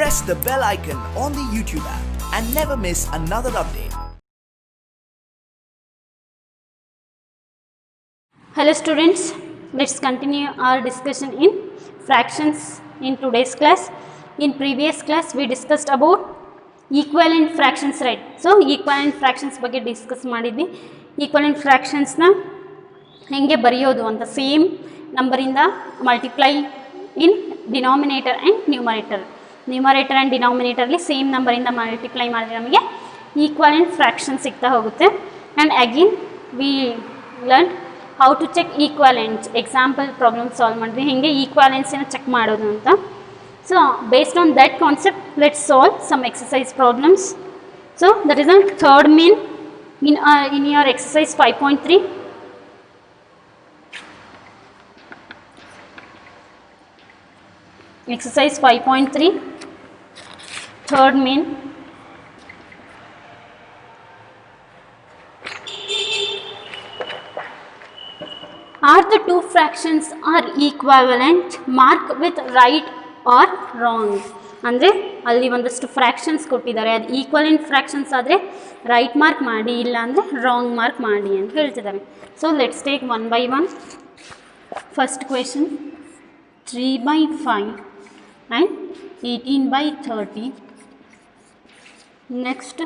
press the bell icon on the YouTube app and never miss another update. Hello students, let's continue our discussion in fractions in today's class. In previous class we discussed about equivalent fractions, right? So equivalent fractions ಬಗ್ಗೆ discuss ಮಾಡಿದ್ವಿ. Equivalent ಫ್ರ್ಯಾಕ್ಷನ್ಸ್ನ ಹೆಂಗೆ ಬರೆಯೋದು ಅಂತ, same ನಂಬರಿಂದ multiply in denominator and numerator and ಡಿನಾಮಿನೇಟರ್ಲಿ same ನಂಬರಿಂದ multiply ಮಾಡಿದ್ರೆ ನಮಗೆ ಈಕ್ವಲೆಂಟ್ ಫ್ರ್ಯಾಕ್ಷನ್ ಸಿಗ್ತಾ ಹೋಗುತ್ತೆ. And again we learn how to check equivalents, example problem solve ಮಾಡಿದ್ವಿ ಹೆಂಗೆ ಈಕ್ವಾಲೆನ್ಸಿನ ಚೆಕ್ ಮಾಡೋದು ಅಂತ. So based on that concept let's solve some exercise problems. So that is the third main in your exercise 5.3. Exercise 5.3 third main. Are the two fractions are equivalent? Mark with right or wrong. ಅಂದರೆ ಅಲ್ಲಿ ಒಂದಷ್ಟು fractions ಕೊಟ್ಟಿದ್ದಾರೆ, ಅದು equivalent fractions ಆದರೆ right mark ಮಾಡಿ, ಇಲ್ಲ ಅಂದರೆ wrong mark ಮಾಡಿ ಅಂತ ಹೇಳ್ತಿದ್ದಾರೆ. So let's take one by one. First question 3/5 and 18/30. Next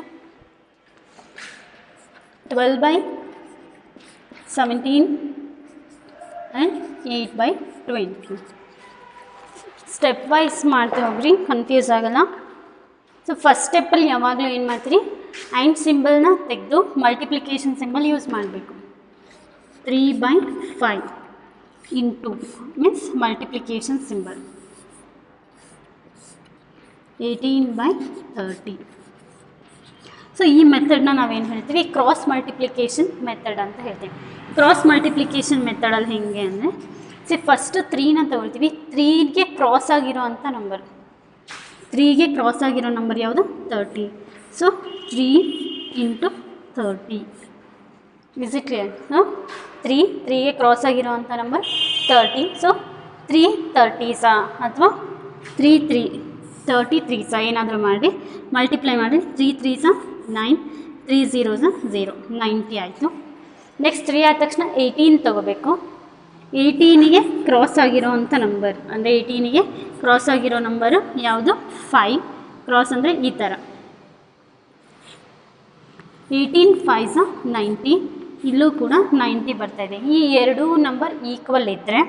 12/17 and 8/20. Step wise ಮಾಡ್ತೀವಿ ಹೋಗ್ರಿ, ಕನ್ಫ್ಯೂಸ್ ಆಗಲ್ಲ. ಸೊ ಫಸ್ಟ್ ಸ್ಟೆಪ್ಪಲ್ಲಿ ಯಾವಾಗಲೂ ಏನು ಮಾಡ್ತೀರಿ, ಆ್ಯಂಡ್ ಸಿಂಬಲ್ನ ತೆಗೆದು ಮಲ್ಟಿಪ್ಲಿಕೇಶನ್ ಸಿಂಬಲ್ ಯೂಸ್ ಮಾಡಬೇಕು. 3/5 into means multiplication symbol 18/30. So ಈ ಮೆಥಡ್ನ ನಾವೇನು ಹೇಳ್ತೀವಿ, ಕ್ರಾಸ್ ಮಲ್ಟಿಪ್ಲಿಕೇಶನ್ ಮೆಥಡ್ ಅಂತ ಹೇಳ್ತೀವಿ. ಕ್ರಾಸ್ ಮಲ್ಟಿಪ್ಲಿಕೇಶನ್ ಮೆಥಡಲ್ಲಿ ಹೆಂಗೆ ಅಂದರೆ, ಫಸ್ಟ್ 3ನ ತಗೊಳ್ತೀವಿ. 3ಗೆ ಕ್ರಾಸ್ ಆಗಿರೋ ಅಂಥ ನಂಬರ್, 3ಗೆ ಕ್ರಾಸ್ ಆಗಿರೋ ನಂಬರ್ ಯಾವುದು, 30. So 3 into 30. Is it clear? 3ಗೆ ಕ್ರಾಸ್ ಆಗಿರೋ ಅಂಥ ನಂಬರ್ 30. ಸೊ 3 30s ಅಥವಾ 3 33s ಏನಾದರೂ ಮಾಡಿ ಮಲ್ಟಿಪ್ಲೈ ಮಾಡಿ. 3 3s 9, 3 0s 0, 90 ಆಯಿತು. ನೆಕ್ಸ್ಟ್ 3 ಆದ ತಕ್ಷಣ 18 ತೊಗೋಬೇಕು. 18ಗೆ ಕ್ರಾಸ್ ಆಗಿರೋ ಅಂಥ ನಂಬರ್ ಅಂದರೆ 18ಗೆ ಕ್ರಾಸ್ ಆಗಿರೋ ನಂಬರು ಯಾವುದು, 5. ಕ್ರಾಸ್ ಅಂದರೆ ಈ ಥರ 18 5s 90. ಇಲ್ಲೂ ಕೂಡ 90 ಬರ್ತಾಯಿದೆ. ಈ ಎರಡೂ ನಂಬರ್ ಈಕ್ವಲ್ ಇದ್ದರೆ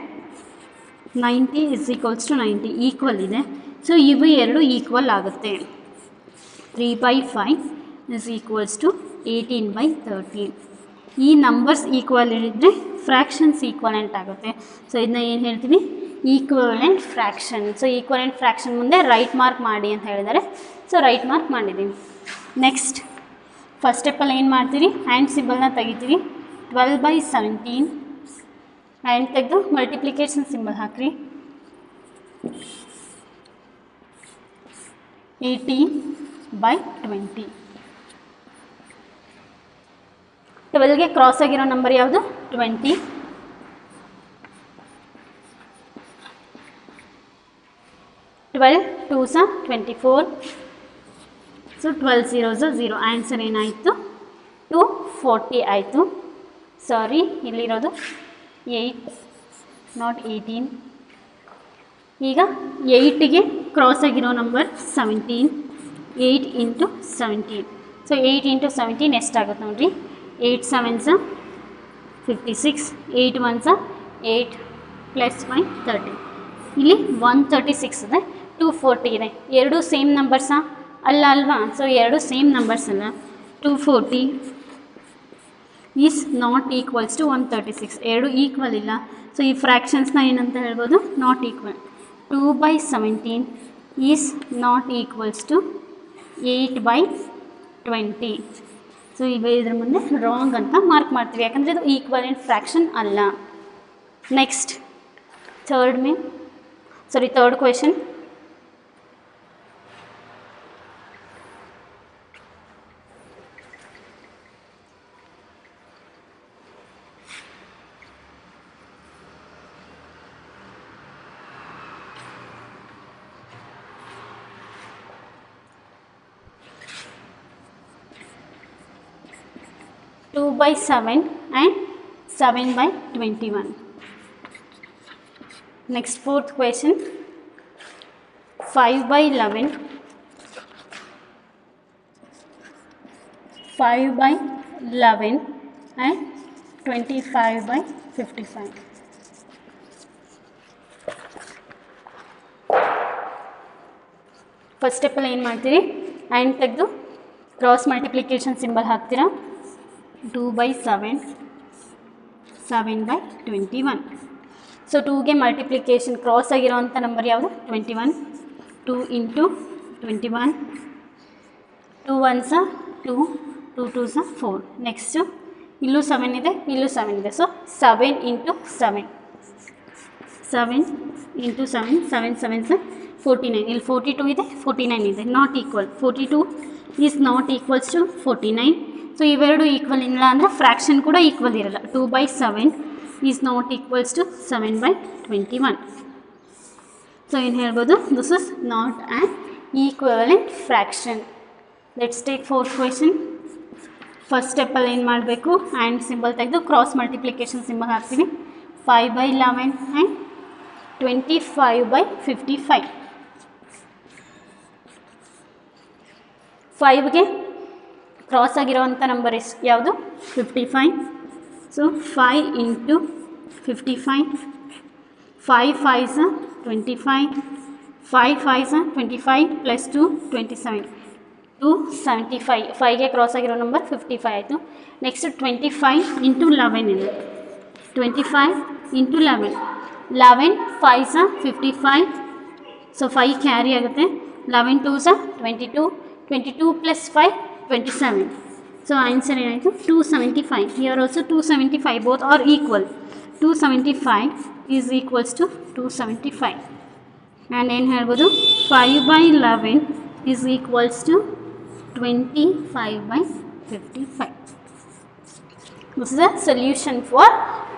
90 = 90 ಈಕ್ವಲ್ ಇದೆ. ಸೊ ಇವು ಎರಡು ಈಕ್ವಲ್ ಆಗುತ್ತೆ. 3/5 = 18/30. ಈ ನಂಬರ್ಸ್ ಈಕ್ವಲ್ ಇದ್ದರೆ ಫ್ರ್ಯಾಕ್ಷನ್ಸ್ ಈಕ್ವಲೆಂಟ್ ಆಗುತ್ತೆ. ಸೊ ಇದನ್ನ ಏನು ಹೇಳ್ತೀವಿ, equivalent fraction. So equivalent fraction ಮುಂದೆ ರೈಟ್ ಮಾರ್ಕ್ ಮಾಡಿ ಅಂತ ಹೇಳಿದ್ದಾರೆ. ಸೊ ರೈಟ್ ಮಾರ್ಕ್ ಮಾಡಿದ್ದೀವಿ. ನೆಕ್ಸ್ಟ್ ಫಸ್ಟ್ ಸ್ಟೆಪ್ಪಲ್ಲಿ ಏನು ಮಾಡ್ತೀರಿ, ಆ್ಯಂಡ್ ಸಿಂಬಲ್ನ ತೆಗಿತೀವಿ. 12/17 ಆ್ಯಂಡ್ ತೆಗೆದು ಮಲ್ಟಿಪ್ಲಿಕೇಶನ್ ಸಿಂಬಲ್ ಹಾಕ್ರಿ. 18/20. 12ಗೆ ಕ್ರಾಸ್ ಆಗಿರೋ ನಂಬರ್ ಯಾವುದು, 20. 12 2s 24. So 12 0s 0. ಆನ್ಸರ್ ಏನಾಯಿತು, 240 ಆಯಿತು. ಸಾರಿ, ಇಲ್ಲಿರೋದು 8 ನಾಟ್ 18. ಈಗ 8ಗೆ ಕ್ರಾಸ್ ಆಗಿರೋ ನಂಬರ್ 17. 8 ಇಂಟು 17. ಸೊ 8 ಇಂಟು 17 ಎಷ್ಟಾಗುತ್ತೆ ನೋಡಿರಿ, 8 7s 56, 8 1s 8 + 5 30. ಇಲ್ಲಿ 136 ಇದೆ, 240 ಇದೆ. ಎರಡು ಸೇಮ್ ನಂಬರ್ಸಾ ಅಲ್ಲ ಅಲ್ವಾ? ಸೊ ಎರಡು ಸೇಮ್ ನಂಬರ್ಸ್ ಅಲ್ಲ. 240 ಈಸ್ ನಾಟ್ ಈಕ್ವಲ್ಸ್ ಟು 136. ಎರಡು ಈಕ್ವಲ್ ಇಲ್ಲ. ಸೊ ಈ ಫ್ರ್ಯಾಕ್ಷನ್ಸ್ನ ಏನಂತ ಹೇಳ್ಬೋದು, not equal. 2/17 is not equals to 8/20. So ಇದ್ರ ಮುಂದೆ ರಾಂಗ್ ಅಂತ ಮಾರ್ಕ್ ಮಾಡ್ತೀವಿ, ಯಾಕಂದರೆ ಇದು ಈಕ್ವಲೆಂಟ್ ಫ್ರ್ಯಾಕ್ಷನ್ ಅಲ್ಲ. Next third question. 2/7 and 7/21. Next, fourth question, 5/11, 5/11 and 25/55. First ಸ್ಟೆಪ್ಪಲ್ಲಿ ಏನು ಮಾಡ್ತೀರಿ, ಆ್ಯಂಡ್ ತೆಗೆದು ಕ್ರಾಸ್ ಮಲ್ಟಿಪ್ಲಿಕೇಶನ್ ಸಿಂಬಲ್ ಹಾಕ್ತೀರಾ. 2/7, 7/21. ಸೊ 2ಗೆ ಮಲ್ಟಿಪ್ಲಿಕೇಶನ್ ಕ್ರಾಸ್ ಆಗಿರೋವಂಥ ನಂಬರ್ ಯಾವುದು? 21. 2 × 21, 2 1s 2, 2 2s 4. ನೆಕ್ಸ್ಟು ಇಲ್ಲೂ 7 ಇದೆ, ಇಲ್ಲೂ 7 ಇದೆ. So 7 × 7, 7 × 7, 7 7s 49. ಇಲ್ಲಿ 42 ಇದೆ, 49 ಇದೆ, not equal. 42 is not equals to 49. So ಇವೆರಡು ಈಕ್ವಲ್ ಇಲ್ಲ ಅಂದರೆ ಫ್ರ್ಯಾಕ್ಷನ್ ಕೂಡ ಈಕ್ವಲ್ ಇರಲ್ಲ. 2/7 is not equals to 7/21. So ಏನು ಹೇಳ್ಬೋದು, this is not an equivalent fraction. Let's take fourth question. First ಸ್ಟೆಪ್ಪಲ್ಲಿ ಏನು ಮಾಡಬೇಕು, ಆ್ಯಂಡ್ ಸಿಂಬಲ್ ತೆಗೆದು ಕ್ರಾಸ್ ಮಲ್ಟಿಪ್ಲಿಕೇಶನ್ ಸಿಂಬಲ್ ಹಾಕ್ತೀವಿ. 5/11 ಆ್ಯಂಡ್ 25/55. 5ಗೆ ಕ್ರಾಸ್ ಆಗಿರೋವಂಥ ನಂಬರ್ ಯಾವುದು? 55. So 5 × 55, 5 5s 25, 5 5s 25 + 2 27, 275. 5ಗೆ ಕ್ರಾಸ್ ಆಗಿರೋ ನಂಬರ್ 55 ಆಯಿತು. ನೆಕ್ಸ್ಟ್ 25 × 11 ಇದೆ. 25 × 11, 11 5s 55. ಸೊ 5 ಕ್ಯಾರಿ ಆಗುತ್ತೆ. 11 2s 22, 22 + 5 27. ಸೊ ಆನ್ಸರ್ ಏನಾಯಿತು? 275. Here also 275, both are equal. 275 is equals to 275. And ಏನು ಹೇಳ್ಬೋದು, 5/11 is equals to 25/55. This is a solution for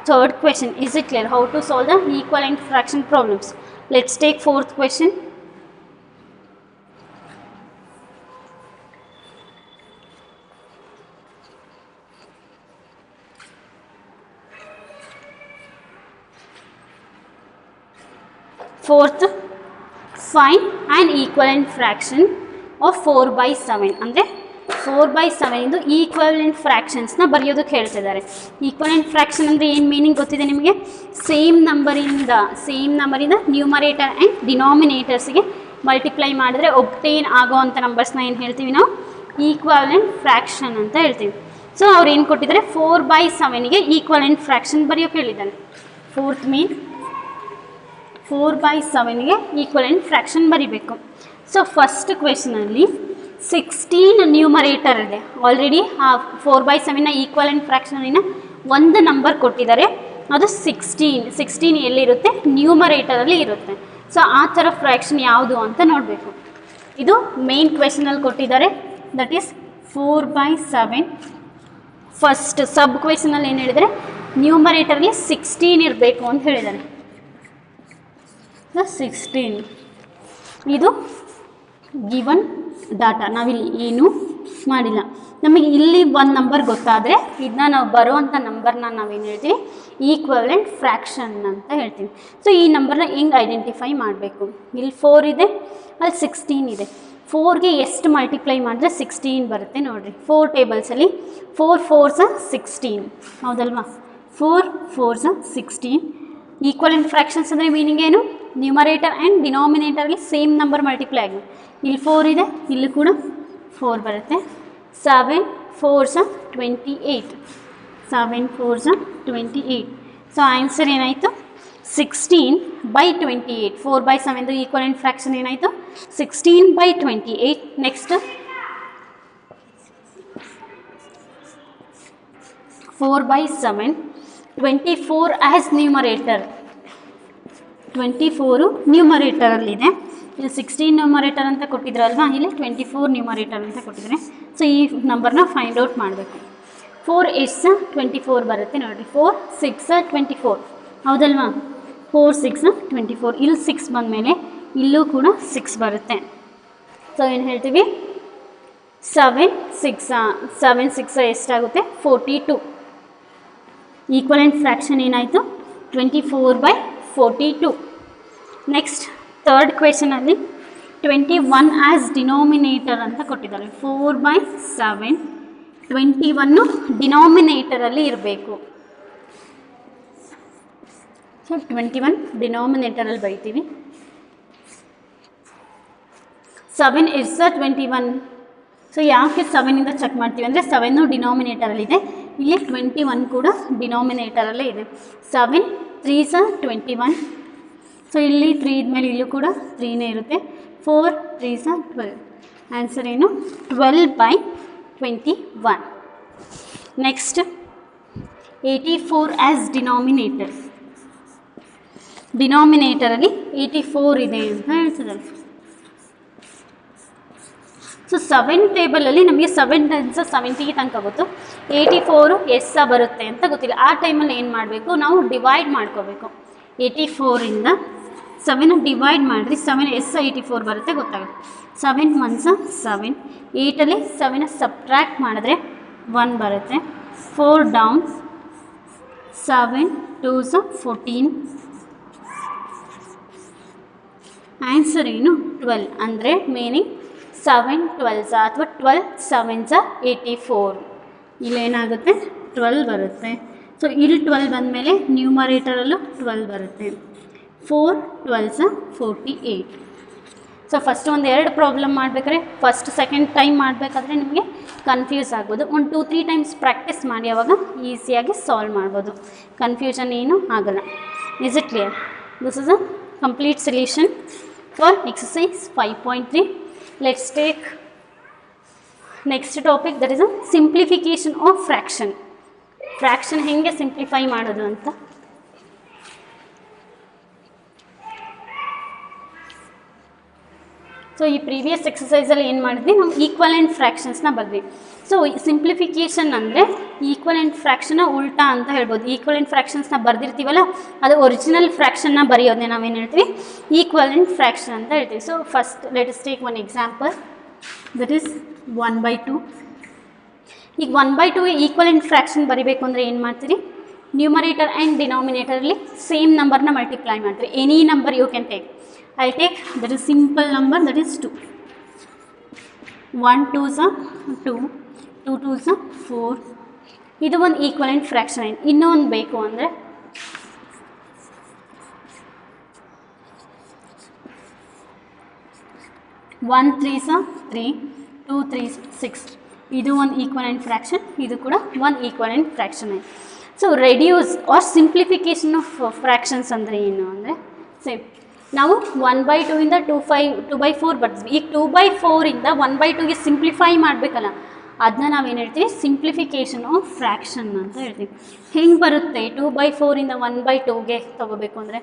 third question. Is it clear how to solve the equivalent fraction problems? Let's take fourth question. Fourth, find an equivalent fraction of 4/7. ಅಂದರೆ 4/7 ಇಂದು equivalent ಫ್ರ್ಯಾಕ್ಷನ್ಸ್ನ ಬರೆಯೋದಕ್ಕೆ ಹೇಳ್ತಿದ್ದಾರೆ. Equivalent fraction ಅಂದರೆ ಏನು meaning ಗೊತ್ತಿದೆ ನಿಮಗೆ? Same ನಂಬರಿಂದ numerator and ಡಿನಾಮಿನೇಟರ್ಸ್ಗೆ multiply ಮಾಡಿದ್ರೆ obtain ಆಗೋ ಅಂಥ ನಂಬರ್ಸ್ನ ಏನು ಹೇಳ್ತೀವಿ ನಾವು? ಈಕ್ವಲೆಂಟ್ ಫ್ರ್ಯಾಕ್ಷನ್ ಅಂತ ಹೇಳ್ತೀವಿ. ಸೊ ಅವ್ರು ಏನು ಕೊಟ್ಟಿದ್ದಾರೆ, 4/7ಗೆ ಈಕ್ವಲೆಂಟ್ ಫ್ರ್ಯಾಕ್ಷನ್ ಬರೆಯೋಕೆ ಹೇಳಿದ್ದಾರೆ. ಫೋರ್ತ್ ಮೀನ್ 4/7ಗೆ ಈಕ್ವಲೆಂಟ್ ಫ್ರ್ಯಾಕ್ಷನ್ ಬರಿಬೇಕು. ಸೊ ಫಸ್ಟ್ ಕ್ವೆಶನಲ್ಲಿ 16 ನ್ಯೂಮರೇಟರ್ ಇದೆ. ಆಲ್ರೆಡಿ ಆ 4/7ನ ಈಕ್ವಲೆಂಟ್ ಫ್ರ್ಯಾಕ್ಷನಿನ ಒಂದು ನಂಬರ್ ಕೊಟ್ಟಿದ್ದಾರೆ, ಅದು 16 ಎಲ್ಲಿರುತ್ತೆ? ನ್ಯೂಮರೇಟರಲ್ಲಿ ಇರುತ್ತೆ. ಸೊ ಆ ಥರ ಫ್ರ್ಯಾಕ್ಷನ್ ಯಾವುದು ಅಂತ ನೋಡಬೇಕು. ಇದು ಮೇನ್ ಕ್ವೆಶನಲ್ಲಿ ಕೊಟ್ಟಿದ್ದಾರೆ, ದಟ್ ಈಸ್ 4/7. ಫಸ್ಟ್ ಸಬ್ ಕ್ವೆಶನಲ್ಲಿ ಏನು ಹೇಳಿದರೆ, ನ್ಯೂಮರೇಟರ್ಲಿ 16 ಇರಬೇಕು ಅಂತ ಹೇಳಿದ್ದಾರೆ. 16 ಇದು ಗಿವನ್ ಡಾಟಾ. ನಾವಿಲ್ಲಿ ಏನೂ ಮಾಡಿಲ್ಲ. ನಮಗೆ ಇಲ್ಲಿ ಒಂದು ನಂಬರ್ ಗೊತ್ತಾದರೆ ಇದನ್ನ ನಾವು ಬರೋವಂಥ ನಂಬರ್ನ ನಾವೇನು ಹೇಳ್ತೀವಿ? ಈಕ್ವಲೆಂಟ್ ಫ್ರ್ಯಾಕ್ಷನ್ ಅಂತ ಹೇಳ್ತೀವಿ. ಸೊ ಈ ನಂಬರ್ನ ಹೆಂಗೆ ಐಡೆಂಟಿಫೈ ಮಾಡಬೇಕು? ಇಲ್ಲಿ 4 ಇದೆ, ಅಲ್ಲಿ 16 ಇದೆ. 4ಗೆ ಎಷ್ಟು ಮಲ್ಟಿಪ್ಲೈ ಮಾಡಿದ್ರೆ 16 ಬರುತ್ತೆ ನೋಡಿರಿ. 4 ಟೇಬಲ್ಸಲ್ಲಿ 4 4s 16 ಹೌದಲ್ವಾ? 4 4s 16. ಈಕ್ವಲೆಂಟ್ ಫ್ರ್ಯಾಕ್ಷನ್ಸ್ ಅಂದರೆ ಮೀನಿಂಗ್ ಏನು? ನ್ಯೂಮರೇಟರ್ ಆ್ಯಂಡ್ ಡಿನಾಮಿನೇಟರ್ಲಿ ಸೇಮ್ ನಂಬರ್ ಮಲ್ಟಿಪ್ಲೈ ಆಗಿ. ಇಲ್ಲಿ 4 ಇದೆ, ಇಲ್ಲಿ ಕೂಡ 4 ಬರುತ್ತೆ. 7 4s 28, 7 4s 28. ಸೊ ಆನ್ಸರ್ ಏನಾಯಿತು? 16/28. 4/7 ಈಕ್ವಲೆಂಟ್ ಫ್ರ್ಯಾಕ್ಷನ್ ಏನಾಯಿತು? 16/28. Next 4/7, 24 as numerator. 24 ನ್ಯೂಮರೇಟರಲ್ಲಿದೆ. ಇಲ್ಲಿ 16 ನ್ಯೂಮರೇಟರ್ ಅಂತ ಕೊಟ್ಟಿದ್ರಲ್ವಾ, ಇಲ್ಲಿ 24 ನ್ಯೂಮರೇಟರ್ ಅಂತ ಕೊಟ್ಟಿದ್ದಾರೆ. ಸೊ ಈ ನಂಬರ್ನ ಫೈಂಡ್ ಔಟ್ ಮಾಡಬೇಕು. 4 ಎಷ್ಟು 24 ಬರುತ್ತೆ ನೋಡಿರಿ. 4 6 24 ಹೌದಲ್ವಾ? 4 6 24. ಇಲ್ಲಿ 6 ಬಂದಮೇಲೆ ಇಲ್ಲೂ ಕೂಡ 6 ಬರುತ್ತೆ. ಸೊ ಏನು ಹೇಳ್ತೀವಿ? 7 6 ಎಷ್ಟಾಗುತ್ತೆ 42. ಈಕ್ವಲೆಂಟ್ ಫ್ರ್ಯಾಕ್ಷನ್ ಏನಾಯಿತು 24/42. ನೆಕ್ಸ್ಟ್ ಥರ್ಡ್ ಕ್ವೆಶನಲ್ಲಿ 21 ಆ್ಯಸ್ ಡಿನಾಮಿನೇಟರ್ ಅಂತ ಕೊಟ್ಟಿದ್ದಾರೆ. 4/7 21 ಡಿನಾಮಿನೇಟರಲ್ಲಿ ಇರಬೇಕು. ಸೊ 21 ಡಿನಾಮಿನೇಟರಲ್ಲಿ ಬರೀತೀವಿ. 7 is 21. ಸೊ ಯಾಕೆ 7ಇಂದ ಚೆಕ್ ಮಾಡ್ತೀವಿ ಅಂದರೆ 7 ಡಿನಾಮಿನೇಟರಲ್ಲಿದೆ, ಇಲ್ಲಿ 21 ಕೂಡ ಡಿನಾಮಿನೇಟರಲ್ಲೇ ಇದೆ. 7 3s 21. ಸೊ ಇಲ್ಲಿ 3 ಇದ್ಮೇಲೆ ಇಲ್ಲೂ ಕೂಡ 3ನೇ ಇರುತ್ತೆ. 4 3s 12. ಆನ್ಸರ್ ಏನು 12/21. Next 84 as denominator. ಡಿನಾಮಿನೇಟರಲ್ಲಿ 84 ಇದೆ ಅಂತ ಹೇಳ್ತಿದ್ದಾರೆ. ಸೊ 7 ಟೇಬಲಲ್ಲಿ ನಮಗೆ 7 ಟೆನ್ಸ್ 70 ತನಕ ಗೊತ್ತು. 84 ಎಸ್ ಬರುತ್ತೆ ಅಂತ ಗೊತ್ತಿಲ್ಲ. ಆ ಟೈಮಲ್ಲಿ ಏನು ಮಾಡಬೇಕು, ನಾವು ಡಿವೈಡ್ ಮಾಡ್ಕೋಬೇಕು. 84ಇಂದ 7 ಡಿವೈಡ್ ಮಾಡಿರಿ, 7 ಎಸ್ 84 ಬರುತ್ತೆ ಗೊತ್ತಾಗುತ್ತೆ. 7 1s 7. 8ಅಲ್ಲಿ 7 ಸಬ್ಟ್ರ್ಯಾಕ್ಟ್ ಮಾಡಿದ್ರೆ 1 ಬರುತ್ತೆ. 4 ಡೌನ್. 7 2s 14. ಆನ್ಸರ್ ಏನು 12. ಅಂದರೆ ಮೀನಿಂಗ್ 7 12s ಅಥವಾ 12 7s 84. ಇಲ್ಲೇನಾಗುತ್ತೆ 12 ಬರುತ್ತೆ. ಸೊ ಇಲ್ಲಿ 12 ಬಂದಮೇಲೆ ನ್ಯೂಮರೇಟರಲ್ಲೂ 12 ಬರುತ್ತೆ. 4 12s 48. ಸೊ ಫಸ್ಟ್ ಒಂದು 2 ಪ್ರಾಬ್ಲಮ್ ಮಾಡಬೇಕಾದ್ರೆ ಫಸ್ಟ್ ಸೆಕೆಂಡ್ ಟೈಮ್ ಮಾಡಬೇಕಾದ್ರೆ ನಿಮಗೆ ಕನ್ಫ್ಯೂಸ್ ಆಗ್ಬೋದು. ಒಂದು 2-3 ಟೈಮ್ಸ್ ಪ್ರಾಕ್ಟೀಸ್ ಮಾಡಿ, ಆವಾಗ ಈಸಿಯಾಗಿ ಸಾಲ್ವ್ ಮಾಡ್ಬೋದು, ಕನ್ಫ್ಯೂಷನ್ ಏನೂ ಆಗಲ್ಲ. Is it clear? This is a complete solution for exercise 5.3. let's take next topic, that is a simplification of fraction. fraction ಹೆಂಗೆ ಸಿಂಪ್ಲಿಫೈ ಮಾಡೋದು ಅಂತ. ಸೊ ಈ ಪ್ರೀವಿಯಸ್ ಎಕ್ಸಸೈಸಲ್ಲಿ ಏನು ಮಾಡಿದ್ವಿ, ನಾವು ಈಕ್ವಲೆಂಟ್ ಫ್ರ್ಯಾಕ್ಷನ್ಸ್ನ ಬರೆದ್ವಿ. ಸೊ ಸಿಂಪ್ಲಿಫಿಕೇಷನ್ ಅಂದರೆ ಈಕ್ವಲೆಂಟ್ ಫ್ರ್ಯಾಕ್ಷನ್ನ ಉಲ್ಟಾ ಅಂತ ಹೇಳ್ಬೋದು. ಈಕ್ವಲೆಂಟ್ ಫ್ರ್ಯಾಕ್ಷನ್ಸ್ನ ಬರೆದಿರ್ತೀವಲ್ಲ, ಅದು ಒರಿಜಿನಲ್ ಫ್ರ್ಯಾಕ್ಷನ್ನ ಬರೆಯೋದನ್ನೇ ನಾವೇನು ಹೇಳ್ತೀವಿ, ಈಕ್ವಲೆಂಟ್ ಫ್ರ್ಯಾಕ್ಷನ್ ಅಂತ ಹೇಳ್ತೀವಿ. So first let us take one example, that is 1/2. ಈಗ 1/2 ಈಕ್ವಲೆಂಟ್ ಫ್ರ್ಯಾಕ್ಷನ್ ಬರೀಬೇಕು ಅಂದರೆ ಏನು ಮಾಡ್ತೀರಿ, ನ್ಯೂಮರೇಟರ್ ಆ್ಯಂಡ್ ಡಿನಾಮಿನೇಟರಲ್ಲಿ ಸೇಮ್ ನಂಬರ್ನ ಮಲ್ಟಿಪ್ಲೈ ಮಾಡ್ತೀವಿ. Any number you can take. I'll take that is simple number, that is 2. 1 2s 2, 2 2s 4. ಇದು ಒಂದು ಈಕ್ವಲೆಂಟ್ ಫ್ರ್ಯಾಕ್ಷನ್ ಆಯಿತು. ಇನ್ನೊಂದು ಬೇಕು ಅಂದರೆ 1 3s 3, 2 3s 6. ಇದು ಒಂದು ಈಕ್ವಲೆಂಟ್ ಫ್ರ್ಯಾಕ್ಷನ್, ಇದು ಕೂಡ ಒಂದು ಈಕ್ವಲೆಂಟ್ ಫ್ರ್ಯಾಕ್ಷನ್ ಆಯಿತು. So reduce or simplification of fractions ಅಂದರೆ ಏನು ಅಂದರೆ, ಸೇಮ್ ನಾವು 1/2 ಇಂದ 2/4 ಬರ್ತೀವಿ. ಈಗ 2/4 ಇಂದ 1/2ಗೆ ಸಿಂಪ್ಲಿಫೈ ಮಾಡಬೇಕಲ್ಲ, ಅದನ್ನ ನಾವೇನು ಹೇಳ್ತೀವಿ, ಸಿಂಪ್ಲಿಫಿಕೇಷನ್ ಆಫ್ ಫ್ರ್ಯಾಕ್ಷನ್ ಅಂತ ಹೇಳ್ತೀವಿ. ಹೆಂಗೆ ಬರುತ್ತೆ 2/4 ಇಂದ 1/2ಗೆ ತೊಗೋಬೇಕು ಅಂದರೆ,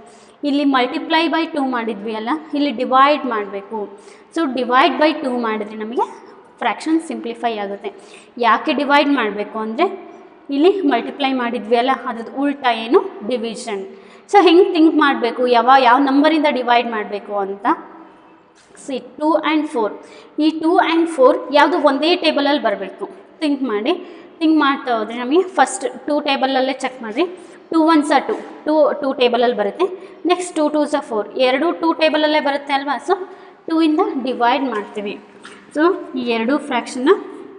ಇಲ್ಲಿ ಮಲ್ಟಿಪ್ಲೈ ಬೈ 2 ಮಾಡಿದ್ವಿ ಅಲ್ಲ, ಇಲ್ಲಿ ಡಿವೈಡ್ ಮಾಡಬೇಕು. ಸೊ ಡಿವೈಡ್ ಬೈ 2 ಮಾಡಿದ್ರೆ ನಮಗೆ ಫ್ರ್ಯಾಕ್ಷನ್ ಸಿಂಪ್ಲಿಫೈ ಆಗುತ್ತೆ. ಯಾಕೆ ಡಿವೈಡ್ ಮಾಡಬೇಕು ಅಂದರೆ, ಇಲ್ಲಿ ಮಲ್ಟಿಪ್ಲೈ ಮಾಡಿದ್ವಿ ಅಲ್ಲ, ಅದ್ರದ್ದು ಉಲ್ಟಾ ಏನು, ಡಿವಿಷನ್. ಸೊ ಹೆಂಗೆ ಥಿಂಕ್ ಮಾಡಬೇಕು, ಯಾವ ನಂಬರಿಂದ ಡಿವೈಡ್ ಮಾಡಬೇಕು ಅಂತ. ಸಿ 2 and 4, ಈ 2 and 4 ಯಾವುದು ಒಂದೇ ಟೇಬಲಲ್ಲಿ ಬರಬೇಕು. ಥಿಂಕ್ ಮಾಡ್ತಾ ಹೋದರೆ ನಮಗೆ ಫಸ್ಟ್ 2 ಟೇಬಲಲ್ಲೇ ಚೆಕ್ ಮಾಡಿರಿ. 2 1s 2 ಟೇಬಲಲ್ಲಿ ಬರುತ್ತೆ. ನೆಕ್ಸ್ಟ್ 2 2s 4, ಎರಡು 2 ಟೇಬಲಲ್ಲೇ ಬರುತ್ತೆ ಅಲ್ವಾ. ಸೊ 2 ಇಂದ ಡಿವೈಡ್ ಮಾಡ್ತೀವಿ. ಸೊ ಈ ಎರಡು ಫ್ರ್ಯಾಕ್ಷನ್ನ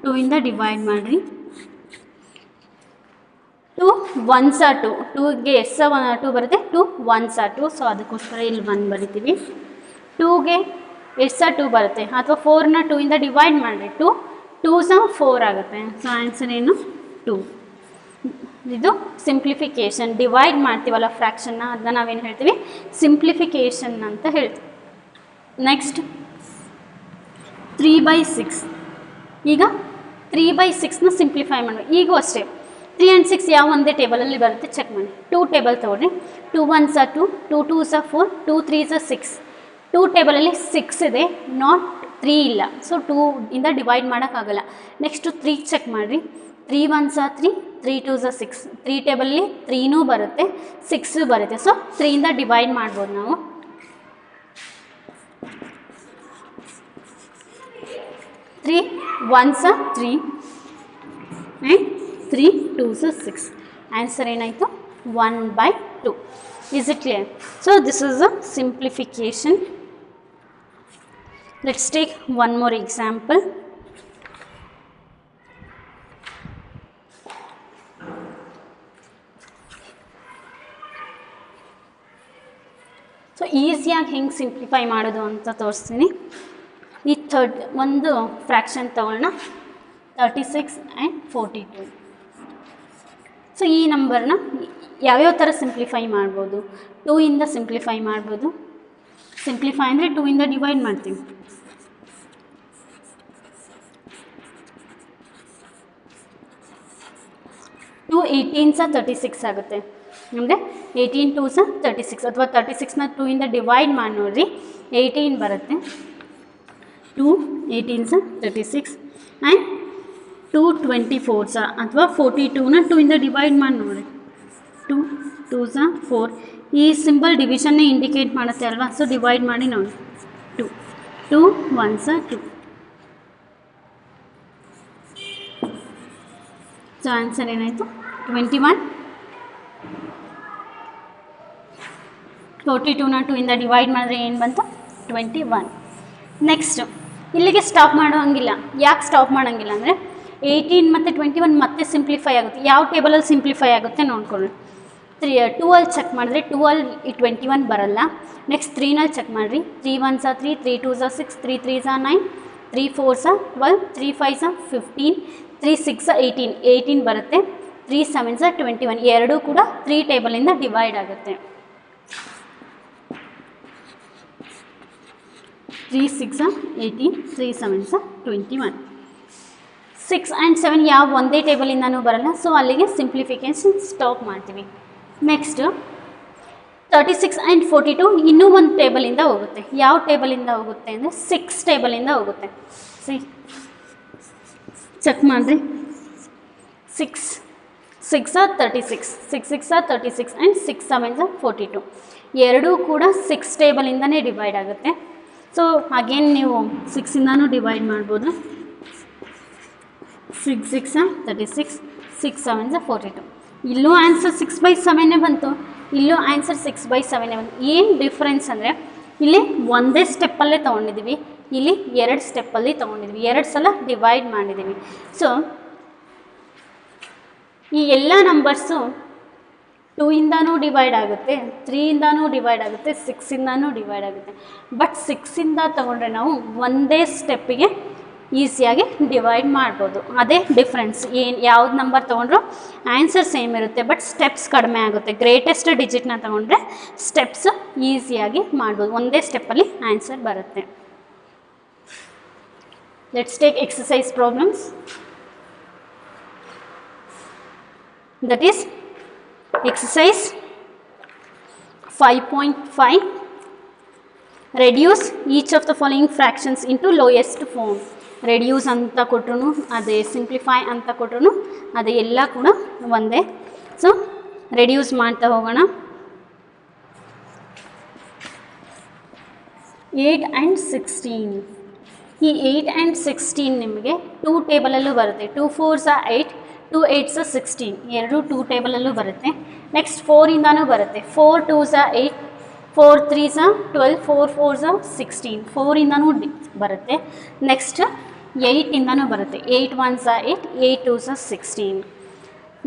2 ಇಂದ ಡಿವೈಡ್ ಮಾಡಿರಿ. 2 1s 2, 2ಗೆ ಎಸ್ 2 ಬರುತ್ತೆ, 2 1s 2. ಸೊ ಅದಕ್ಕೋಸ್ಕರ ಇಲ್ಲಿ 1 ಬರಿತೀವಿ. 2ಗೆ ಎಸ್ 2 ಬರುತ್ತೆ, ಅಥವಾ 4ನ 2 ಇಂದ ಡಿವೈಡ್ ಮಾಡಿರಿ, 2 2s 4 ಆಗುತ್ತೆ. ಸೊ ಆನ್ಸರ್ ಏನು 2. ಇದು ಸಿಂಪ್ಲಿಫಿಕೇಷನ್. ಡಿವೈಡ್ ಮಾಡ್ತೀವಲ್ಲ ಫ್ರ್ಯಾಕ್ಷನ್ನ, ಅದನ್ನ ನಾವೇನು ಹೇಳ್ತೀವಿ, ಸಿಂಪ್ಲಿಫಿಕೇಷನ್ ಅಂತ ಹೇಳ್ತೀವಿ. ನೆಕ್ಸ್ಟ್ 3/6. ಈಗ 3/6ನ ಸಿಂಪ್ಲಿಫೈ ಮಾಡಬೇಕು. ಈಗೂ ಅಷ್ಟೇ 3 and 6 ಯಾವ ಒಂದೇ ಟೇಬಲಲ್ಲಿ ಬರುತ್ತೆ ಚೆಕ್ ಮಾಡಿ. 2 ಟೇಬಲ್ ತೊಗೊಳ್ರಿ. 2 1s 2, 2 2s 4, 2 3s 6. 2 ಟೇಬಲಲ್ಲಿ 6 ಇದೆ, ನಾಟ್ 3 ಇಲ್ಲ. ಸೊ 2 ಇಂದ ಡಿವೈಡ್ ಮಾಡೋಕ್ಕಾಗಲ್ಲ. ನೆಕ್ಸ್ಟು 3 ಚೆಕ್ ಮಾಡಿರಿ. 3 1s 3, 3 2s 6. 3 ಟೇಬಲಲ್ಲಿ 3ನೂ ಬರುತ್ತೆ, 6 ಬರುತ್ತೆ. ಸೊ 3 ಇಂದ ಡಿವೈಡ್ ಮಾಡ್ಬೋದು ನಾವು. 3 1s are 3 and 3 2s are 6. Answer ಏನಾಯಿತು 1/2. Is it clear? So this is a simplification. Let's take one more example. So ಈಸಿಯಾಗಿ ಹೆಂಗೆ ಸಿಂಪ್ಲಿಫೈ ಮಾಡೋದು ಅಂತ ತೋರಿಸ್ತೀನಿ. ಈ ಒಂದು ಫ್ರ್ಯಾಕ್ಷನ್ ತಗೊಳ್ಳೋಣ, 36 and 42. ಸೊ ಈ ನಂಬರ್ನ ಯಾವ್ಯಾವ ಥರ ಸಿಂಪ್ಲಿಫೈ ಮಾಡ್ಬೋದು? 2 ಇಂದ ಸಿಂಪ್ಲಿಫೈ ಮಾಡ್ಬೋದು. ಸಿಂಪ್ಲಿಫೈ ಅಂದರೆ 2 ಇಂದ ಡಿವೈಡ್ ಮಾಡ್ತೀವಿ. 2 18s 36 ಆಗುತ್ತೆ. ಅಂದರೆ 18 2s 36 ಅಥವಾ 36ನ 2 ಇಂದ ಡಿವೈಡ್ ಮಾಡಿ ನೋಡಿರಿ 18 ಬರುತ್ತೆ. 2 18s 36 ಆ್ಯಂಡ್ 2 24s ಅಥವಾ 42ನ 2 ಇಂದ ಡಿವೈಡ್ ಮಾಡಿ ನೋಡಿ 2 2s 4. ಈ ಸಿಂಬಲ್ ಡಿವಿಷನ್ನೇ ಇಂಡಿಕೇಟ್ ಮಾಡುತ್ತೆ ಅಲ್ವಾ, ಸೊ ಡಿವೈಡ್ ಮಾಡಿ ನೋಡಿ 2 2 1s 2. ಸೊ ಆನ್ಸರ್ ಏನಾಯಿತು 21. 42ನ 2 ಇಂದ ಡಿವೈಡ್ ಮಾಡಿದ್ರೆ ಏನು ಬಂತು 21. ನೆಕ್ಸ್ಟ್ ಇಲ್ಲಿಗೆ ಸ್ಟಾಪ್ ಮಾಡೋ ಹಂಗಿಲ್ಲ. ಯಾಕೆ ಸ್ಟಾಪ್ ಮಾಡೋಂಗಿಲ್ಲ ಅಂದರೆ 18 ಮತ್ತು 21 ಮತ್ತೆ ಸಿಂಪ್ಲಿಫೈ ಆಗುತ್ತೆ. ಯಾವ ಟೇಬಲಲ್ಲಿ ಸಿಂಪ್ಲಿಫೈ ಆಗುತ್ತೆ ನೋಡ್ಕೊಳ್ಳಿ. 2 ಅಲ್ಲಿ ಚೆಕ್ ಮಾಡಿದ್ರೆ 2 ಅಲ್ಲಿ 21 ಬರಲ್ಲ. ನೆಕ್ಸ್ಟ್ 3ನಲ್ಲಿ ಚೆಕ್ ಮಾಡಿರಿ 3 1s 3 3 2s 6 3 3s 9 3 4s 12 3 5s 15 3 6 18 18 ಬರುತ್ತೆ. 3 7s 21 ಎರಡೂ ಕೂಡ 3 ಟೇಬಲಿಂದ ಡಿವೈಡ್ ಆಗುತ್ತೆ. 3 6 18 3 7s 21. 6 and 7 ಯಾವ ಒಂದೇ ಟೇಬಲಿಂದನೂ ಬರಲ್ಲ, ಸೊ ಅಲ್ಲಿಗೆ ಸಿಂಪ್ಲಿಫಿಕೇಷನ್ ಸ್ಟಾಪ್ ಮಾಡ್ತೀವಿ. ನೆಕ್ಸ್ಟ್ 36 and 42 ಇನ್ನೂ ಒಂದು ಟೇಬಲಿಂದ ಹೋಗುತ್ತೆ. ಯಾವ ಟೇಬಲಿಂದ ಹೋಗುತ್ತೆ ಅಂದರೆ 6 ಟೇಬಲಿಂದ ಹೋಗುತ್ತೆ. ಚೆಕ್ ಮಾಡಿರಿ 6 6 36 6 6 36 ಆ್ಯಂಡ್ 6 7s 42 ಎರಡೂ ಕೂಡ 6 ಟೇಬಲಿಂದನೇ ಡಿವೈಡ್ ಆಗುತ್ತೆ. ಸೊ ಅಗೇನ್ ನೀವು 6ಇಂದನೂ ಡಿವೈಡ್ ಮಾಡ್ಬೋದು. 6 6 36 6 7s 42. ಇಲ್ಲೂ ಆನ್ಸರ್ 6/7 ಬಂತು, ಇಲ್ಲೂ ಆನ್ಸರ್ 6/7 ಬಂತು. ಏನು ಡಿಫ್ರೆನ್ಸ್ ಅಂದರೆ ಇಲ್ಲಿ ಒಂದೇ ಸ್ಟೆಪ್ಪಲ್ಲೇ ತೊಗೊಂಡಿದ್ದೀವಿ, ಇಲ್ಲಿ 2 ಸ್ಟೆಪ್ಪಲ್ಲಿ ತೊಗೊಂಡಿದ್ವಿ, 2 ಸಲ ಡಿವೈಡ್ ಮಾಡಿದ್ದೀವಿ. ಸೊ ಈ ಎಲ್ಲ ನಂಬರ್ಸು 2 ಇಂದನೂ ಡಿವೈಡ್ ಆಗುತ್ತೆ, 3 ಇಂದನೂ ಡಿವೈಡ್ ಆಗುತ್ತೆ, 6 ಇಂದನೂ ಡಿವೈಡ್ ಆಗುತ್ತೆ. ಬಟ್ 6 ಇಂದ ತೊಗೊಂಡ್ರೆ ನಾವು ಒಂದೇ ಸ್ಟೆಪ್ಪಿಗೆ ಈಸಿಯಾಗಿ ಡಿವೈಡ್ ಮಾಡ್ಬೋದು. ಅದೇ ಡಿಫ್ರೆನ್ಸ್. ಯಾವ್ದು ನಂಬರ್ ತೊಗೊಂಡ್ರು ಆನ್ಸರ್ ಸೇಮ್ ಇರುತ್ತೆ, ಬಟ್ ಸ್ಟೆಪ್ಸ್ ಕಡಿಮೆ ಆಗುತ್ತೆ. ಗ್ರೇಟೆಸ್ಟ್ ಡಿಜಿಟ್ನ ತೊಗೊಂಡ್ರೆ ಸ್ಟೆಪ್ಸ್ ಈಸಿಯಾಗಿ ಮಾಡ್ಬೋದು, ಒಂದೇ ಸ್ಟೆಪ್ಪಲ್ಲಿ ಆನ್ಸರ್ ಬರುತ್ತೆ. Let's take exercise problems. That is exercise 5.5. reduce each of the following fractions into lowest form. reduce ಅಂತ ಕೊಟ್ರು ಅದೇ, simplify ಅಂತ ಕೊಟ್ರು ಅದೇ, ಎಲ್ಲ ಕೂಡ ಒಂದೇ. ಸೊ ರೆಡ್ಯೂಸ್ ಮಾಡ್ತಾ ಹೋಗೋಣ. 8 and 16. ಈ 8 and 16 ನಿಮಗೆ 2 ಟೇಬಲಲ್ಲೂ ಬರುತ್ತೆ. 2 4s 8 2 8s 16 ಎರಡು 2 ಟೇಬಲಲ್ಲೂ ಬರುತ್ತೆ. ನೆಕ್ಸ್ಟ್ 4 ಇಂದನೂ ಬರುತ್ತೆ. 4 2s 8 4 3s 12 4 4s 16 4 ಇಂದನೂ ಬರುತ್ತೆ. ನೆಕ್ಸ್ಟ್ 8 ಇಂದನೂ ಬರುತ್ತೆ. 8 1s 8 8 2s 16.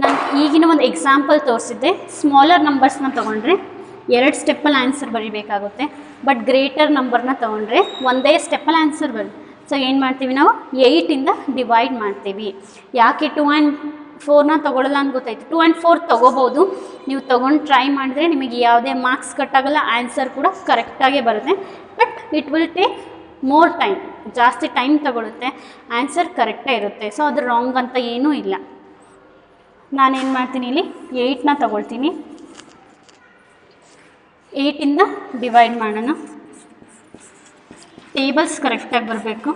ನಾನು ಈಗಿನ ಒಂದು ಎಕ್ಸಾಂಪಲ್ ತೋರಿಸಿದ್ದೆ. ಸ್ಮಾಲರ್ ನಂಬರ್ಸ್ನ ತೊಗೊಂಡ್ರೆ 2 ಸ್ಟೆಪ್ಪಲ್ಲಿ ಆನ್ಸರ್ ಬರೀಬೇಕಾಗುತ್ತೆ, ಬಟ್ ಗ್ರೇಟರ್ ನಂಬರ್ನ ತೊಗೊಂಡ್ರೆ ಒಂದೇ ಸ್ಟೆಪ್ಪಲ್ಲಿ ಆನ್ಸರ್ ಬರುತ್ತೆ. ಸೊ ಏನು ಮಾಡ್ತೀವಿ ನಾವು 8ಇಂದ ಡಿವೈಡ್ ಮಾಡ್ತೀವಿ. ಯಾಕೆ 2 and 4ನ ತೊಗೊಳ್ಳಲ್ಲ ಅಂತ ಗೊತ್ತಾಯ್ತು. 2 and 4 ತೊಗೋಬೋದು, ನೀವು ತೊಗೊಂಡು ಟ್ರೈ ಮಾಡಿದ್ರೆ ನಿಮಗೆ ಯಾವುದೇ ಮಾರ್ಕ್ಸ್ ಕಟ್ಟಾಗಲ್ಲ, ಆನ್ಸರ್ ಕೂಡ ಕರೆಕ್ಟಾಗೇ ಬರುತ್ತೆ. But it will take more time, ಜಾಸ್ತಿ ಟೈಮ್ ತೊಗೊಳುತ್ತೆ, ಆನ್ಸರ್ ಕರೆಕ್ಟೇ ಇರುತ್ತೆ. ಸೊ ಅದು ರಾಂಗ್ ಅಂತ ಏನೂ ಇಲ್ಲ. ನಾನೇನು ಮಾಡ್ತೀನಿ, ಇಲ್ಲಿ 8ನ ತೊಗೊಳ್ತೀನಿ. 8ಇಂದ ಡಿವೈಡ್ ಮಾಡೋಣ. ಟೇಬಲ್ಸ್ ಕರೆಕ್ಟಾಗಿ ಬರಬೇಕು.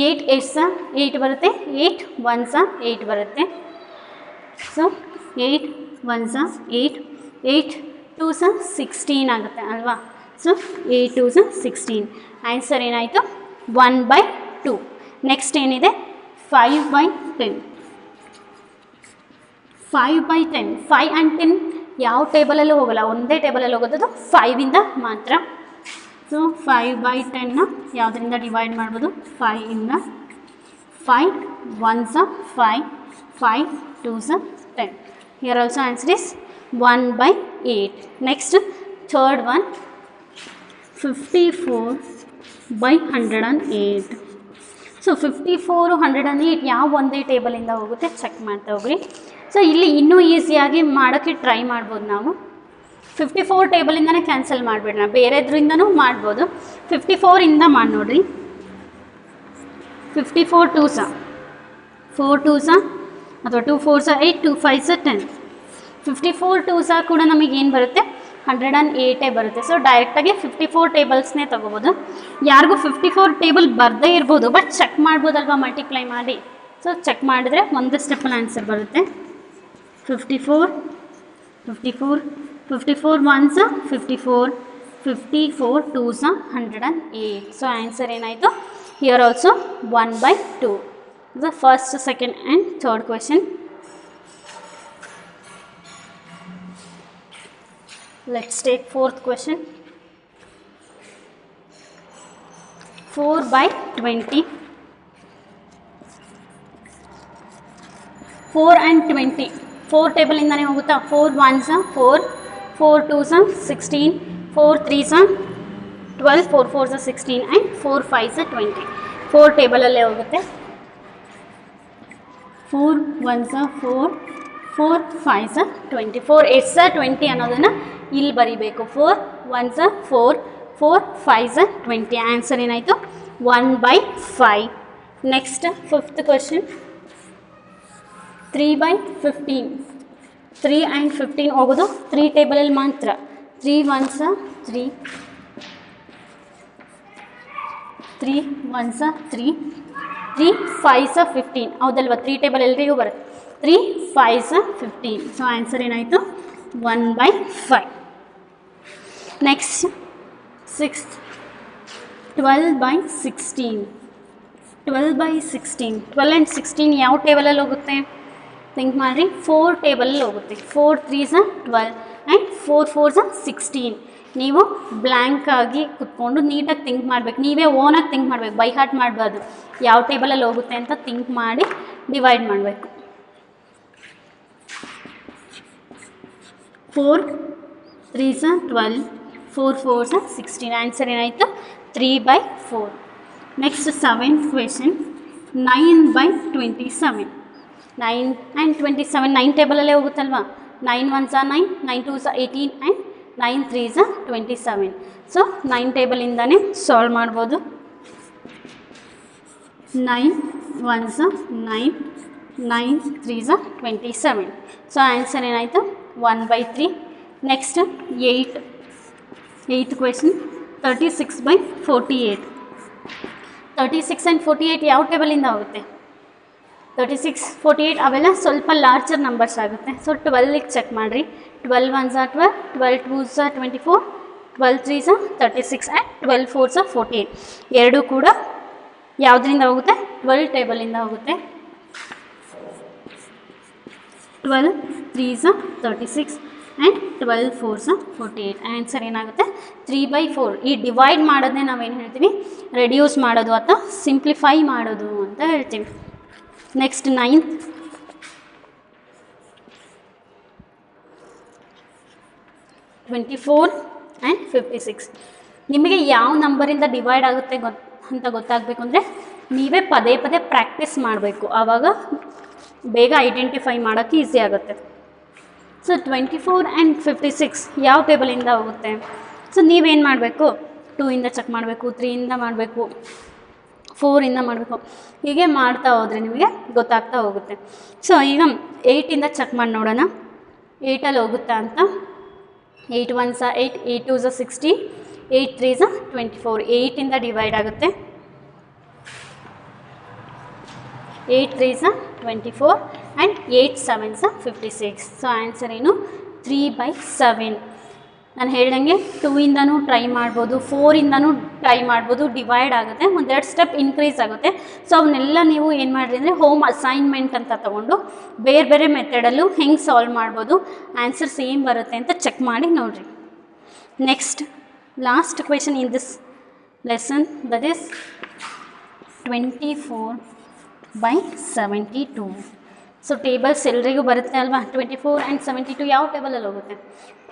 8 8s 8 ಬರುತ್ತೆ, 8 1s 8 ಬರುತ್ತೆ. ಸೊ 8 1s 8 8 2s 16 ಆಗುತ್ತೆ ಅಲ್ವಾ. So 8 2s 16. ಆನ್ಸರ್ ಏನಾಯಿತು 1/2. ನೆಕ್ಸ್ಟ್ ಏನಿದೆ 5/10. 5/10, 5 ಆ್ಯಂಡ್ 10 ಯಾವ ಟೇಬಲಲ್ಲೂ ಹೋಗಲ್ಲ, ಒಂದೇ ಟೇಬಲಲ್ಲಿ ಹೋಗೋದು 5ಇಂದ ಮಾತ್ರ. ಸೊ 5/10ನ ಯಾವುದರಿಂದ ಡಿವೈಡ್ ಮಾಡ್ಬೋದು? 5ಇಂದ. 5 1s are 5, 5 2s are 10. Here also answer is 1/8. Next, third one, 54/108. So 54 108 ಯಾವ ಒಂದೇ ಟೇಬಲಿಂದ ಹೋಗುತ್ತೆ ಚೆಕ್ ಮಾಡ್ತಾ ಹೋಗ್ರಿ. ಸೊ ಇಲ್ಲಿ ಇನ್ನೂ ಈಸಿಯಾಗಿ ಮಾಡೋಕ್ಕೆ ಟ್ರೈ ಮಾಡ್ಬೋದು ನಾವು. 54 ಟೇಬಲಿಂದನೇ ಕ್ಯಾನ್ಸಲ್ ಮಾಡಿಬಿಡೋಣ, ಬೇರೆದ್ರಿಂದನೂ ಮಾಡ್ಬೋದು. 54ಇಂದ ಮಾಡಿ ನೋಡಿರಿ. 54 2s, 4 2s ಅಥವಾ 2 4s 8, 2 5s 10. 54 2s ಕೂಡ ನಮಗೇನು ಬರುತ್ತೆ? 108 ಬರುತ್ತೆ. ಸೊ ಡೈರೆಕ್ಟಾಗಿ 54 ಟೇಬಲ್ಸ್ನೇ ತೊಗೋಬೋದು. ಯಾರಿಗೂ 54 ಟೇಬಲ್ ಬರದೇ ಇರ್ಬೋದು, ಬಟ್ ಚೆಕ್ ಮಾಡ್ಬೋದಲ್ವ ಮಲ್ಟಿಪ್ಲೈ ಮಾಡಿ. ಸೊ ಚೆಕ್ ಮಾಡಿದ್ರೆ ಒಂದು ಸ್ಟೆಪ್ಪಲ್ಲಿ ಆನ್ಸರ್ ಬರುತ್ತೆ. 54 54 54 1s 54, 54 2s 108. ಸೊ ಆನ್ಸರ್ ಏನಾಯಿತು? Here also 1/2. The first, second and third question. Let's take fourth question. 4/20. 4 and 20. 4 table ಇಂದಾನೆ ಹೋಗುತ್ತಾ? 4 1s 4, 4 2s 16, 4 3s 12, 4 4s 16 and 4 5s 20. 4 ಟೇಬಲಲ್ಲೇ ಹೋಗುತ್ತೆ. 4 1s 4, 4 5s 20, 4 8s 20 ಅನ್ನೋದನ್ನು ಇಲ್ಲಿ ಬರೀಬೇಕು. 4 1s 4, 4 5s 20. ಆನ್ಸರ್ ಏನಾಯಿತು? 1/5. Next fifth question. 3/15. 3 and 15 ಹೋಗೋದು 3 ಟೇಬಲಲ್ಲಿ ಮಾತ್ರ. 3 1s 3, 3 1s 3, 3 5s 15. ಹೌದಲ್ವ? 3 ಟೇಬಲ್ ಎಲ್ರಿಗೂ ಬರುತ್ತೆ. 3 5s 15. ಸೊ ಆನ್ಸರ್ ಏನಾಯಿತು? 1/5. Next sixth. 12/16. 12/16. 12 ಆ್ಯಂಡ್ 16 ಯಾವ ಟೇಬಲಲ್ಲಿ ಹೋಗುತ್ತೆ? ಥಿಂಕ್ ಮಾಡಿರಿ. 4 ಟೇಬಲಲ್ಲಿ ಹೋಗುತ್ತೆ. 4 3s 12 ಆ್ಯಂಡ್ 4 4s 16. ನೀವು ಬ್ಲ್ಯಾಂಕಾಗಿ ಕುತ್ಕೊಂಡು ನೀಟಾಗಿ ಥಿಂಕ್ ಮಾಡಬೇಕು. ನೀವೇ ಓನಾಗಿ ಥಿಂಕ್ ಮಾಡಬೇಕು, ಬೈ ಹಾರ್ಟ್ ಮಾಡಬಾರ್ದು. ಯಾವ ಟೇಬಲಲ್ಲಿ ಹೋಗುತ್ತೆ ಅಂತ ಥಿಂಕ್ ಮಾಡಿ ಡಿವೈಡ್ ಮಾಡಬೇಕು. 4 3s 12, 4 4s 16. ಆನ್ಸರ್ ಏನಾಯಿತು? 3/4. Next seventh question. 9/27. 9 ಆ್ಯಂಡ್ 27 9 ಟೇಬಲಲ್ಲೇ ಹೋಗುತ್ತಲ್ವಾ? 9 1s 9, 9 2s 18 and 9 3s 27. So 9 ಟೇಬಲಿಂದಾನೇ ಸಾಲ್ವ್ ಮಾಡ್ಬೋದು. 9 1s 9, 9 3s 27. ಸೊ ಆನ್ಸರ್ ಏನಾಯಿತು? 1/3. Next eighth question. 36/48. 36 ಆ್ಯಂಡ್ 48 ಯಾವ ಟೇಬಲಿಂದ ಹೋಗುತ್ತೆ? 36 48 ಅವೆಲ್ಲ ಸ್ವಲ್ಪ ಲಾರ್ಜರ್ ನಂಬರ್ಸ್ ಆಗುತ್ತೆ. ಸೊ 12ಗೆ ಚೆಕ್ ಮಾಡಿರಿ. 12 1s 12, 12 2s 24, 12 3s 36 and 12 4s 48. ಎರಡೂ ಕೂಡ ಯಾವುದರಿಂದ ಹೋಗುತ್ತೆ? 12 ಟೇಬಲಿಂದ ಹೋಗುತ್ತೆ. 12 3s 36 ಆ್ಯಂಡ್ 12 4s 48. ಆನ್ಸರ್ ಏನಾಗುತ್ತೆ? 3/4. ಈ ಡಿವೈಡ್ ಮಾಡೋದನ್ನೇ ನಾವೇನು ಹೇಳ್ತೀವಿ? ರೆಡ್ಯೂಸ್ ಮಾಡೋದು ಅಥವಾ ಸಿಂಪ್ಲಿಫೈ ಮಾಡೋದು ಅಂತ ಹೇಳ್ತೀವಿ. Next ninth. 24 ಆ್ಯಂಡ್ 56. ನಿಮಗೆ ಯಾವ ನಂಬರಿಂದ ಡಿವೈಡ್ ಆಗುತ್ತೆ ಅಂತ ಗೊತ್ತಾಗಬೇಕು ಅಂದರೆ ನೀವೇ ಪದೇ ಪದೇ ಪ್ರಾಕ್ಟೀಸ್ ಮಾಡಬೇಕು. ಆವಾಗ ಬೇಗ ಐಡೆಂಟಿಫೈ ಮಾಡೋಕ್ಕೆ ಈಸಿ ಆಗುತ್ತೆ. ಸೊ 24 ಆ್ಯಂಡ್ 56 ಯಾವ ಟೇಬಲಿಂದ ಹೋಗುತ್ತೆ? ಸೊ ನೀವೇನು ಮಾಡಬೇಕು? 2ಇಂದ ಚೆಕ್ ಮಾಡಬೇಕು, 3ಇಂದ ಮಾಡಬೇಕು, 4ಇಂದ ಮಾಡಬೇಕು. ಹೀಗೆ ಮಾಡ್ತಾ ಹೋದರೆ ನಿಮಗೆ ಗೊತ್ತಾಗ್ತಾ ಹೋಗುತ್ತೆ. ಸೊ ಈಗ 8ಇಂದ ಚೆಕ್ ಮಾಡಿ ನೋಡೋಣ, 8ಅಲ್ಲಿ ಹೋಗುತ್ತಾ ಅಂತ. 8 1s 8, 8 2s 16, 8 3s 24. 8ಇಂದ ಡಿವೈಡ್ ಆಗುತ್ತೆ. 8 3s 24 and 8 7s 56. So answer ಏನು? 3/7. ನಾನು ಹೇಳ್ದಂಗೆ 2ಇಂದನೂ ಟ್ರೈ ಮಾಡ್ಬೋದು, 4ಇಂದನೂ ಟ್ರೈ ಮಾಡ್ಬೋದು, ಡಿವೈಡ್ ಆಗುತ್ತೆ, ಒಂದೆರಡು ಸ್ಟೆಪ್ ಇನ್ಕ್ರೀಸ್ ಆಗುತ್ತೆ. ಸೊ ಅವನ್ನೆಲ್ಲ ನೀವು ಏನು ಮಾಡಿರಿ ಅಂದರೆ ಹೋಮ್ ಅಸೈನ್ಮೆಂಟ್ ಅಂತ ತೊಗೊಂಡು ಬೇರೆ ಬೇರೆ ಮೆಥಡಲ್ಲೂ ಹೆಂಗೆ ಸಾಲ್ವ್ ಮಾಡ್ಬೋದು, ಆನ್ಸರ್ ಸೇಮ್ ಬರುತ್ತೆ ಅಂತ ಚೆಕ್ ಮಾಡಿ ನೋಡಿರಿ. Next last question in this lesson, that is 24/72. So tables ಎಲ್ರಿಗೂ ಬರುತ್ತೆ ಅಲ್ವಾ, 24 ಆ್ಯಂಡ್ 72 ಯಾವ ಟೇಬಲಲ್ಲಿ ಹೋಗುತ್ತೆ?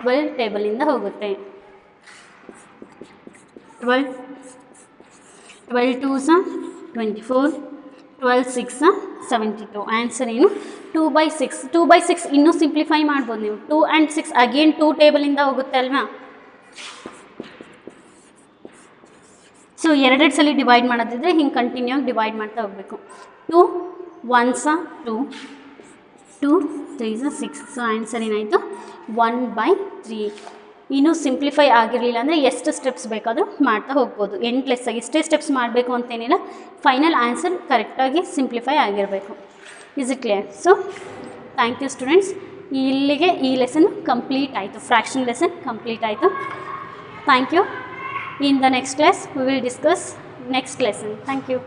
12 ಟೇಬಲಿಂದ ಹೋಗುತ್ತೆ. 12 2s 24, 12 6 72. ಆನ್ಸರ್ ಏನು? 2/6. 2/6 ಇನ್ನೂ ಸಿಂಪ್ಲಿಫೈ ಮಾಡ್ಬೋದು ನೀವು. 2 ಆ್ಯಂಡ್ 6 ಅಗೇನ್ 2 ಟೇಬಲಿಂದ ಹೋಗುತ್ತೆ ಅಲ್ವಾ. ಸೊ ಎರಡೆರಡು ಸಲ ಡಿವೈಡ್ ಮಾಡೋದಿದ್ರೆ ಹಿಂಗೆ ಕಂಟಿನ್ಯೂ ಆಗಿ ಡಿವೈಡ್ ಮಾಡ್ತಾ ಹೋಗಬೇಕು. 2 1s 2, 2 3s 6. ಸೊ ಆನ್ಸರ್ ಏನಾಯಿತು? 1/3. ಇನ್ನೂ ಸಿಂಪ್ಲಿಫೈ ಆಗಿರಲಿಲ್ಲ ಅಂದರೆ ಎಷ್ಟು ಸ್ಟೆಪ್ಸ್ ಬೇಕಾದರೂ ಮಾಡ್ತಾ ಹೋಗ್ಬೋದು. ಎಂಡ್ಲೆಸ್ಸಾಗಿ ಎಷ್ಟೇ ಸ್ಟೆಪ್ಸ್ ಮಾಡಬೇಕು ಅಂತೇನಿಲ್ಲ, ಫೈನಲ್ ಆನ್ಸರ್ ಕರೆಕ್ಟಾಗಿ ಸಿಂಪ್ಲಿಫೈ ಆಗಿರಬೇಕು. Is it clear? So thank you students. ಇಲ್ಲಿಗೆ ಈ ಲೆಸನ್ ಕಂಪ್ಲೀಟ್ ಆಯಿತು, ಫ್ರ್ಯಾಕ್ಷನ್ ಲೆಸನ್ ಕಂಪ್ಲೀಟ್ ಆಯಿತು. Thank you. In the next class we will discuss next lesson. Thank you.